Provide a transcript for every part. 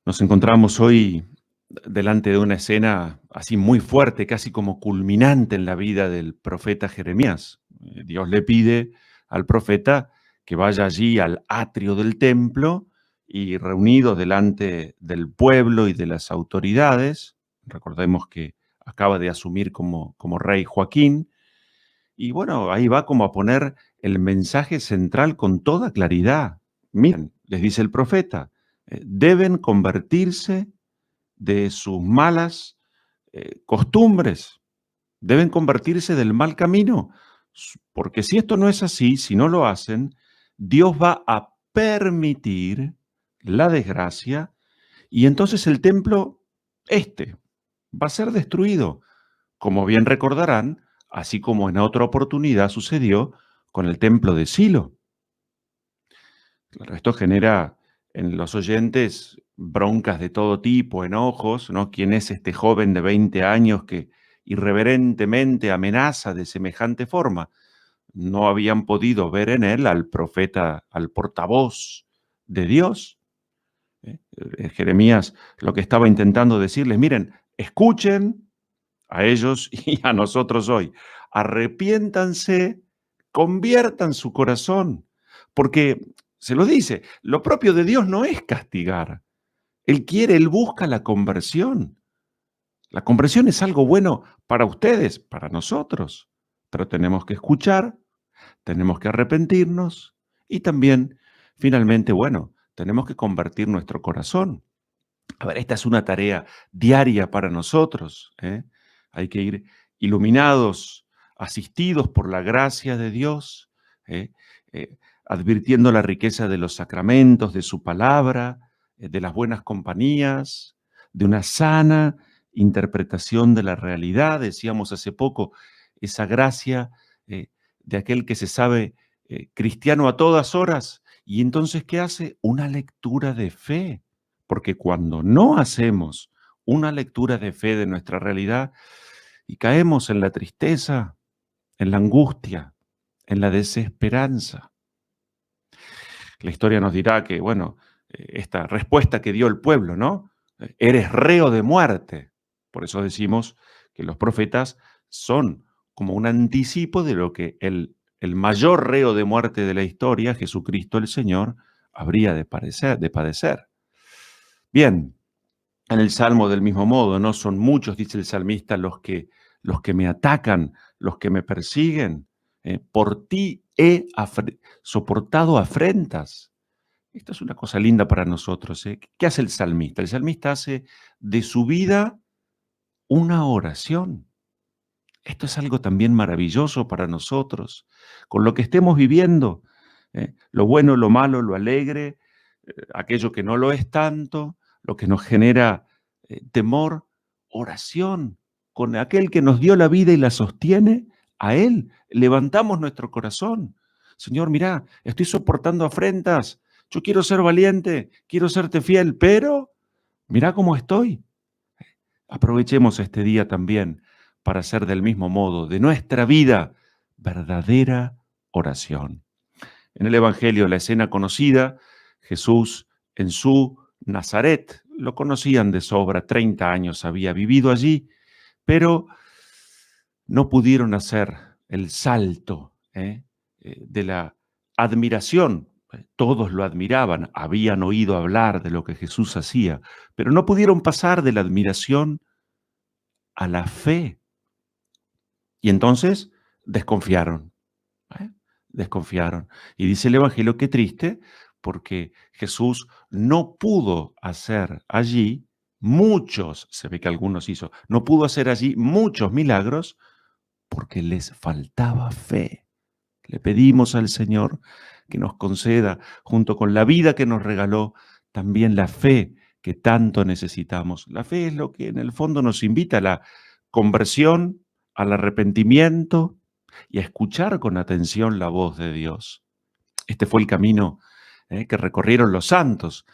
Nos encontramos hoy delante de una escena así muy fuerte, casi como culminante en la vida del profeta Jeremías. Dios le pide al profeta que vaya allí al atrio del templo y reunido delante del pueblo y de las autoridades, recordemos que acaba de asumir como rey Joaquín, y bueno, ahí va como a poner el mensaje central con toda claridad. Miren, les dice el profeta, deben convertirse de sus malas costumbres, deben convertirse del mal camino, porque si esto no es así, si no lo hacen, Dios va a permitir la desgracia y entonces el templo va a ser destruido, como bien recordarán, así como en otra oportunidad sucedió con el templo de Silo. Claro, esto genera en los oyentes broncas de todo tipo, enojos, ¿no? ¿Quién es este joven de 20 años que irreverentemente amenaza de semejante forma? No habían podido ver en él al profeta, al portavoz de Dios. Jeremías lo que estaba intentando decirles, miren, escuchen a ellos y a nosotros hoy, arrepiéntanse, conviertan su corazón, porque se lo dice, lo propio de Dios no es castigar. Él quiere, Él busca la conversión. La conversión es algo bueno para ustedes, para nosotros, pero tenemos que escuchar, tenemos que arrepentirnos y también, finalmente, bueno, tenemos que convertir nuestro corazón. A ver, esta es una tarea diaria para nosotros, ¿eh? Hay que ir iluminados, asistidos por la gracia de Dios, ¿eh? Eh, advirtiendo la riqueza de los sacramentos, de su palabra, de las buenas compañías, de una sana interpretación de la realidad. Decíamos hace poco, esa gracia de aquel que se sabe cristiano a todas horas. Y entonces, ¿qué hace? Una lectura de fe. Porque cuando no hacemos una lectura de fe de nuestra realidad y caemos en la tristeza, en la angustia, en la desesperanza, la historia nos dirá que, bueno, esta respuesta que dio el pueblo, ¿no? Eres reo de muerte. Por eso decimos que los profetas son como un anticipo de lo que el mayor reo de muerte de la historia, Jesucristo el Señor, habría de padecer. Bien. En el Salmo del mismo modo, ¿no? Son muchos, dice el salmista, los que me atacan, los que me persiguen. Por ti he soportado afrentas. Esto es una cosa linda para nosotros, ¿eh? ¿Qué hace el salmista? El salmista hace de su vida una oración. Esto es algo también maravilloso para nosotros. Con lo que estemos viviendo, lo bueno, lo malo, lo alegre, aquello que no lo es tanto, lo que nos genera temor, oración con aquel que nos dio la vida y la sostiene, a Él levantamos nuestro corazón. Señor, mira, estoy soportando afrentas, yo quiero ser valiente, quiero serte fiel, pero mira cómo estoy. Aprovechemos este día también para hacer del mismo modo de nuestra vida verdadera oración. En el Evangelio, la escena conocida, Jesús en su Nazaret, lo conocían de sobra, 30 años había vivido allí, pero no pudieron hacer el salto de la admiración. Todos lo admiraban, habían oído hablar de lo que Jesús hacía, pero no pudieron pasar de la admiración a la fe. Y entonces desconfiaron. ¿eh? Desconfiaron. Y dice el Evangelio, qué triste, porque Jesús no pudo hacer allí muchos, se ve que algunos hizo, no pudo hacer allí muchos milagros porque les faltaba fe. Le pedimos al Señor que nos conceda, junto con la vida que nos regaló, también la fe que tanto necesitamos. La fe es lo que en el fondo nos invita a la conversión, al arrepentimiento y a escuchar con atención la voz de Dios. Este fue el camino que recorrieron los santos.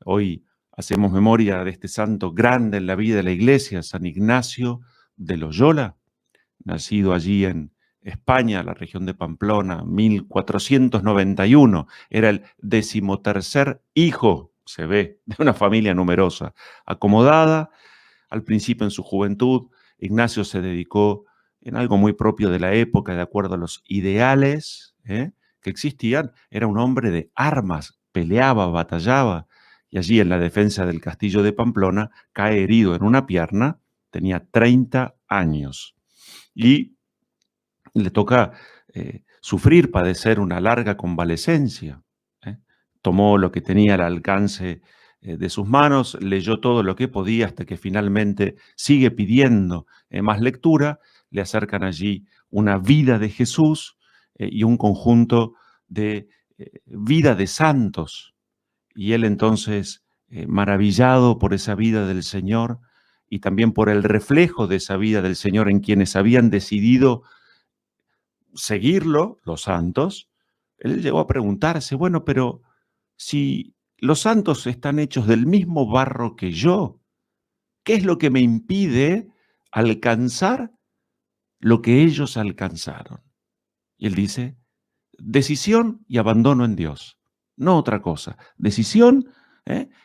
Hoy hacemos memoria de este santo grande en la vida de la Iglesia, San Ignacio de Loyola, nacido allí en España, la región de Pamplona, 1491. Era el 13º hijo se ve, de una familia numerosa, acomodada. Al principio, en su juventud, Ignacio se dedicó en algo muy propio de la época, de acuerdo a los ideales que existían. Era un hombre de armas, peleaba, batallaba, y allí en la defensa del castillo de Pamplona cae herido en una pierna, tenía 30 años, y le toca sufrir, padecer una larga convalecencia. ¿eh? Tomó lo que tenía al alcance de sus manos, leyó todo lo que podía hasta que finalmente sigue pidiendo más lectura. Le acercan allí una vida de Jesús y un conjunto de vida de santos. Y él entonces, maravillado por esa vida del Señor y también por el reflejo de esa vida del Señor en quienes habían decidido seguirlo, los santos, él llegó a preguntarse, bueno, pero si los santos están hechos del mismo barro que yo, ¿qué es lo que me impide alcanzar lo que ellos alcanzaron? Y él dice, decisión y abandono en Dios, no otra cosa, decisión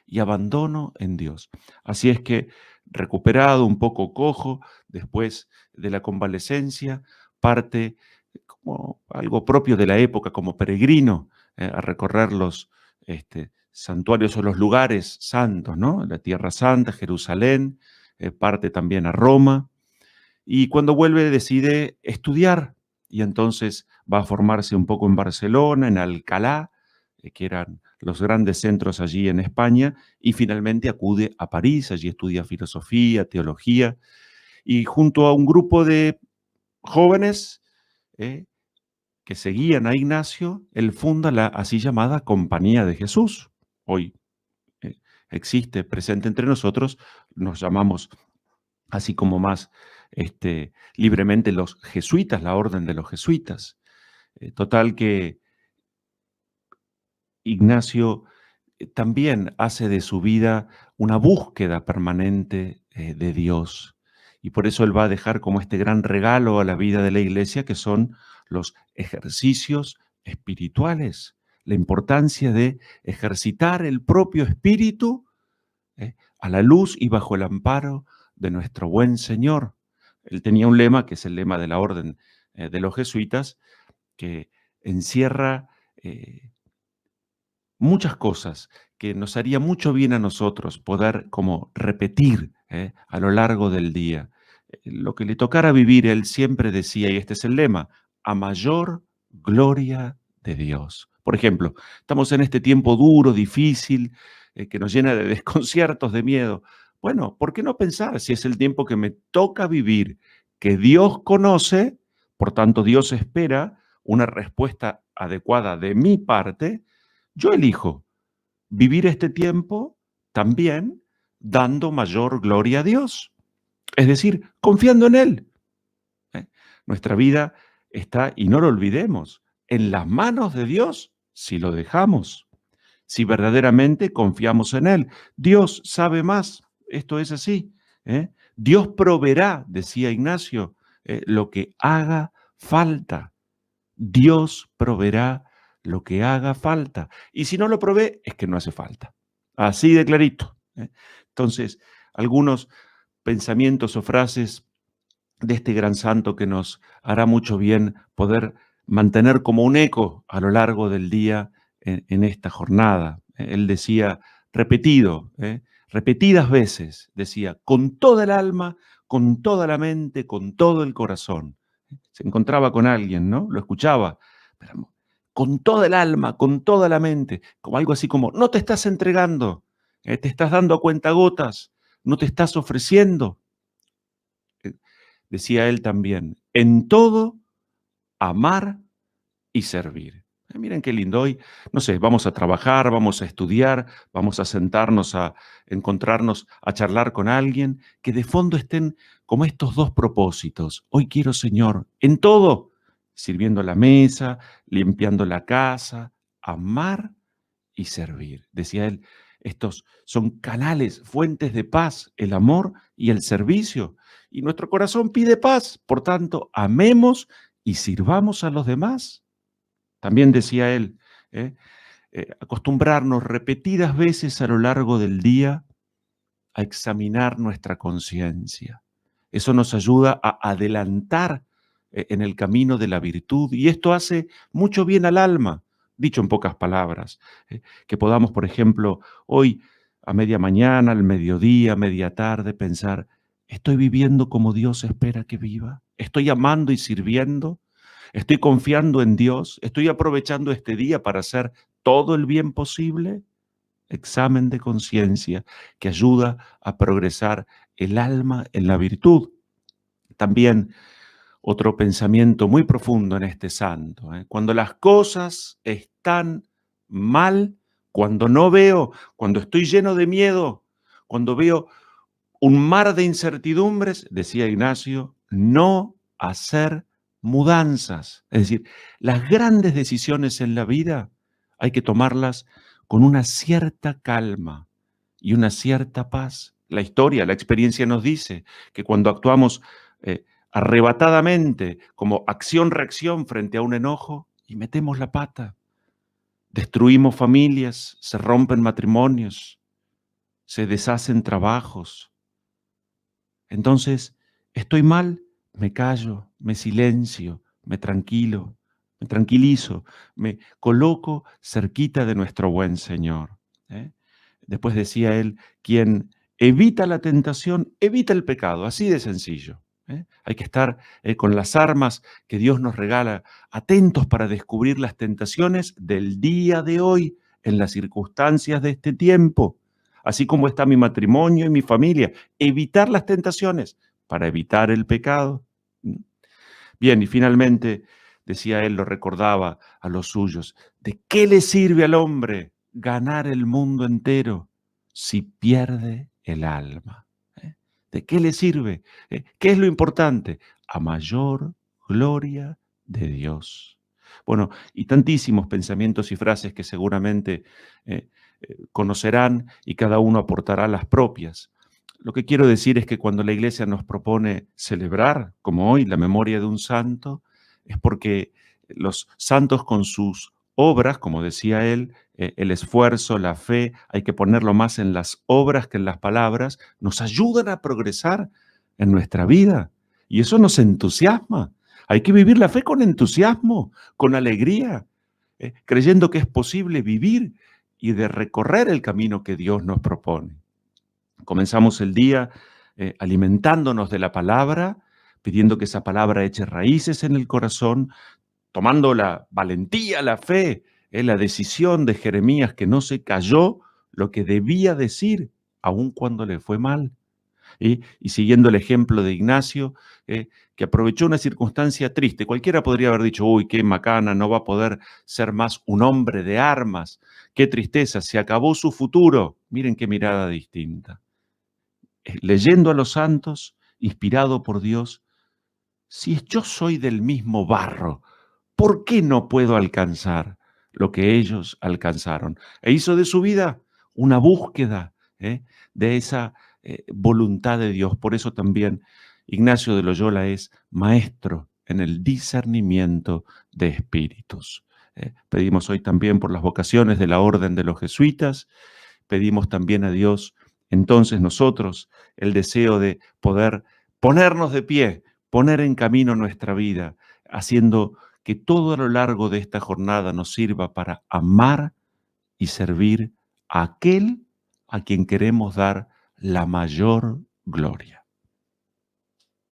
y abandono en Dios. Así es que, recuperado, un poco cojo, después de la convalecencia, parte como algo propio de la época, como peregrino, a recorrer los santuarios o los lugares santos, ¿no? La Tierra Santa, Jerusalén, parte también a Roma, y cuando vuelve decide estudiar, y entonces va a formarse un poco en Barcelona, en Alcalá, que eran los grandes centros allí en España, y finalmente acude a París, allí estudia filosofía, teología, y junto a un grupo de jóvenes eh, que seguían a Ignacio, él funda la así llamada Compañía de Jesús. Hoy eh, existe, presente entre nosotros, nos llamamos así como más libremente los jesuitas, la orden de los jesuitas. Total que Ignacio también hace de su vida una búsqueda permanente de Dios. Y por eso él va a dejar como este gran regalo a la vida de la iglesia, que son los ejercicios espirituales, la importancia de ejercitar el propio espíritu a la luz y bajo el amparo de nuestro buen Señor. Él tenía un lema, que es el lema de la orden de los jesuitas, que encierra muchas cosas que nos haría mucho bien a nosotros poder como repetir a lo largo del día. Lo que le tocara vivir, él siempre decía, y este es el lema, a mayor gloria de Dios. Por ejemplo, estamos en este tiempo duro, difícil, que nos llena de desconciertos, de miedo. Bueno, ¿por qué no pensar si es el tiempo que me toca vivir, que Dios conoce, por tanto Dios espera una respuesta adecuada de mi parte? Yo elijo vivir este tiempo también dando mayor gloria a Dios, es decir, confiando en Él. ¿eh? Nuestra vida está, y no lo olvidemos, en las manos de Dios si lo dejamos, si verdaderamente confiamos en Él. Dios sabe más, esto es así. Dios proveerá, decía Ignacio, lo que haga falta. Dios proveerá lo que haga falta. Y si no lo provee, es que no hace falta. Así de clarito. Entonces, algunos pensamientos o frases de este gran santo que nos hará mucho bien poder mantener como un eco a lo largo del día en esta jornada. Él decía, repetidas veces, decía, con toda el alma, con toda la mente, con todo el corazón. Se encontraba con alguien, ¿no? Lo escuchaba, pero con toda el alma, con toda la mente, como algo así como, no te estás entregando, te estás dando a cuentagotas, no te estás ofreciendo. Decía él también, en todo, amar y servir. Miren qué lindo hoy, no sé, vamos a trabajar, vamos a estudiar, vamos a sentarnos a encontrarnos, a charlar con alguien, que de fondo estén como estos dos propósitos. Hoy quiero, Señor, en todo, sirviendo la mesa, limpiando la casa, amar y servir. Decía él, estos son canales, fuentes de paz, el amor y el servicio. Y nuestro corazón pide paz, por tanto, amemos y sirvamos a los demás. También decía él, ¿eh? acostumbrarnos repetidas veces a lo largo del día a examinar nuestra conciencia. Eso nos ayuda a adelantar en el camino de la virtud y esto hace mucho bien al alma, dicho en pocas palabras. Que podamos, por ejemplo, hoy a media mañana, al mediodía, media tarde, pensar, ¿estoy viviendo como Dios espera que viva? ¿Estoy amando y sirviendo? ¿Estoy confiando en Dios? ¿Estoy aprovechando este día para hacer todo el bien posible? Examen de conciencia que ayuda a progresar el alma en la virtud. También otro pensamiento muy profundo en este santo. Cuando las cosas están mal, cuando no veo, cuando estoy lleno de miedo, cuando veo un mar de incertidumbres, decía Ignacio, no hacer mudanzas. Es decir, las grandes decisiones en la vida hay que tomarlas con una cierta calma y una cierta paz. La historia, la experiencia nos dice que cuando actuamos arrebatadamente, como acción-reacción frente a un enojo, y metemos la pata, destruimos familias, se rompen matrimonios, se deshacen trabajos. Entonces, estoy mal, me callo, me silencio, me tranquilizo, me coloco cerquita de nuestro buen Señor. ¿eh? Después decía él, quien evita la tentación, evita el pecado, así de sencillo. Hay que estar con las armas que Dios nos regala, atentos para descubrir las tentaciones del día de hoy, en las circunstancias de este tiempo, así como está mi matrimonio y mi familia. Evitar las tentaciones para evitar el pecado. Bien, y finalmente, decía él, lo recordaba a los suyos, ¿de qué le sirve al hombre ganar el mundo entero si pierde el alma? ¿De qué le sirve? ¿Qué es lo importante? A mayor gloria de Dios. Bueno, y tantísimos pensamientos y frases que seguramente conocerán y cada uno aportará las propias. Lo que quiero decir es que cuando la Iglesia nos propone celebrar, como hoy, la memoria de un santo, es porque los santos con sus obras, como decía él, el esfuerzo, la fe, hay que ponerlo más en las obras que en las palabras, nos ayudan a progresar en nuestra vida. Y eso nos entusiasma. Hay que vivir la fe con entusiasmo, con alegría, creyendo que es posible vivir y de recorrer el camino que Dios nos propone. Comenzamos el día alimentándonos de la palabra, pidiendo que esa palabra eche raíces en el corazón, tomando la valentía, la fe, la decisión de Jeremías que no se calló lo que debía decir, aun cuando le fue mal. Y siguiendo el ejemplo de Ignacio, que aprovechó una circunstancia triste. Cualquiera podría haber dicho, uy, qué macana, no va a poder ser más un hombre de armas. Qué tristeza, se acabó su futuro. Miren qué mirada distinta. Leyendo a los santos, inspirado por Dios, si yo soy del mismo barro, ¿por qué no puedo alcanzar lo que ellos alcanzaron? E hizo de su vida una búsqueda de esa voluntad de Dios. Por eso también Ignacio de Loyola es maestro en el discernimiento de espíritus. Pedimos hoy también por las vocaciones de la Orden de los Jesuitas, pedimos también a Dios entonces nosotros el deseo de poder ponernos de pie, poner en camino nuestra vida, haciendo que todo a lo largo de esta jornada nos sirva para amar y servir a aquel a quien queremos dar la mayor gloria.